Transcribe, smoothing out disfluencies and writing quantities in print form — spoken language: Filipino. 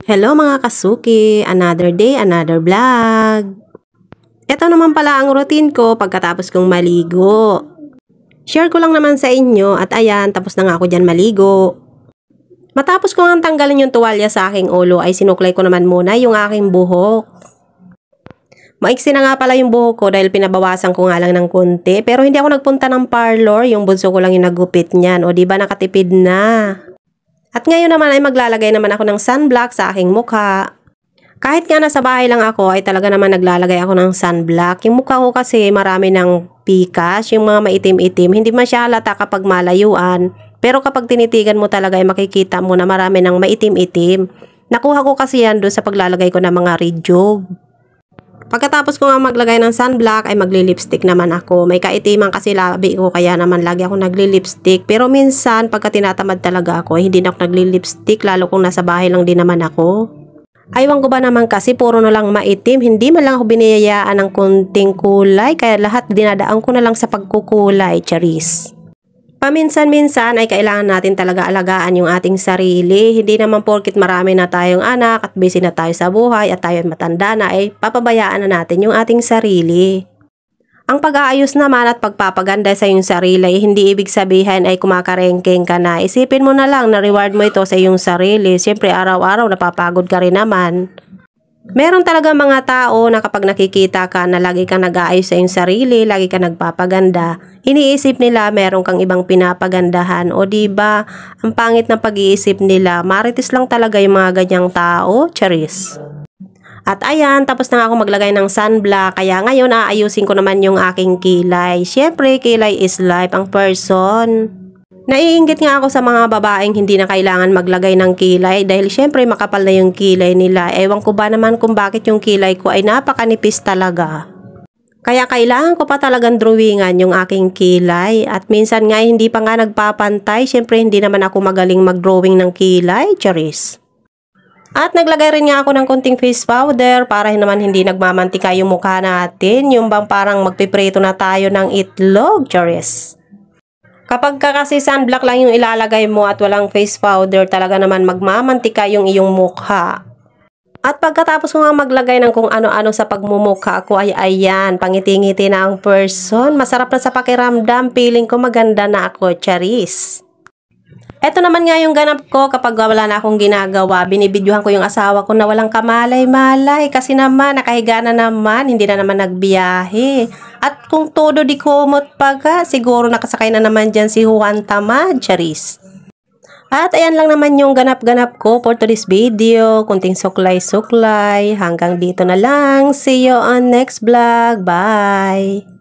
Hello mga kasuki! Another day, another vlog! Ito naman pala ang routine ko pagkatapos kong maligo. Share ko lang naman sa inyo at ayan, tapos na nga ako dyan maligo. Matapos ko nga tanggalin yung tuwalya sa aking ulo ay sinuklay ko naman muna yung aking buhok. Maiksi na nga pala yung buhok ko dahil pinabawasan ko nga lang ng konti. Pero hindi ako nagpunta ng parlor, yung bunso ko lang yung nagupit niyan. O diba nakatipid na. At ngayon naman ay maglalagay naman ako ng sunblock sa aking mukha. Kahit nga nasa bahay lang ako ay talaga naman naglalagay ako ng sunblock. Yung mukha ko kasi marami ng pikas, yung mga maitim-itim. Hindi masyalata kapag malayuan. Pero kapag tinitigan mo talaga ay makikita mo na marami ng maitim-itim. Nakuha ko kasi yan doon sa paglalagay ko ng mga redyog. Pagkatapos ko nga maglagay ng sunblock ay magli-lipstick naman ako. May kaitiman kasi labi ko kaya naman lagi ako nagli-lipstick. Pero minsan pagka tinatamad talaga ako hindi na ako nagli-lipstick lalo kung nasa bahay lang din naman ako. Aywan ko ba naman kasi puro na lang maitim. Hindi man lang ako biniyayaan ng konting kulay kaya lahat dinadaan ko na lang sa pagkukulay. Charis. Paminsan-minsan ay kailangan natin talaga alagaan yung ating sarili. Hindi naman porkit marami na tayong anak at busy na tayo sa buhay at tayo matanda na ay papabayaan na natin yung ating sarili. Ang pag-aayos naman at pagpapaganda sa iyong sarili ay hindi ibig sabihin ay kumakarengkeng ka na. Isipin mo na lang na reward mo ito sa iyong sarili. Siyempre araw-araw napapagod ka rin naman. Meron talaga mga tao na kapag nakikita ka na lagi kang nag-aayos sa iyong sarili, lagi kang nagpapaganda, iniisip nila meron kang ibang pinapagandahan o diba ang pangit ng pag-iisip nila, marites lang talaga yung mga ganyang tao, charis. At ayan, tapos na ako maglagay ng sunblock, kaya ngayon aayusin ko naman yung aking kilay. Siyempre, kilay is life ang person. Naiinggit nga ako sa mga babaeng hindi na kailangan maglagay ng kilay dahil syempre makapal na yung kilay nila. Ewan ko ba naman kung bakit yung kilay ko ay napakanipis talaga. Kaya kailangan ko pa talagang drawingan yung aking kilay at minsan nga hindi pa nga nagpapantay. Syempre hindi naman ako magaling mag-drawing ng kilay, charis. At naglagay rin nga ako ng konting face powder para naman hindi nagmamantika yung mukha natin. Yung bang parang magpiprito na tayo ng itlog, charis. Kapag kasi sunblock lang yung ilalagay mo at walang face powder, talaga naman magmamantika yung iyong mukha. At pagkatapos ko nga maglagay ng kung ano-ano sa pagmumukha ko ay ayan, pangiti-ngiti na ang person. Masarap na sa pakiramdam, feeling ko maganda na ako, charis. Eto naman nga yung ganap ko kapag wala na akong ginagawa. Binibidyohan ko yung asawa ko na walang kamalay-malay kasi naman nakahiga na naman, hindi na naman nagbiyahe. At kung todo di kumot pa ka, siguro nakasakay na naman dyan si Juan Tamad, charis. At ayan lang naman yung ganap-ganap ko for today's video. Kunting suklay-suklay. Hanggang dito na lang. See you on next vlog. Bye!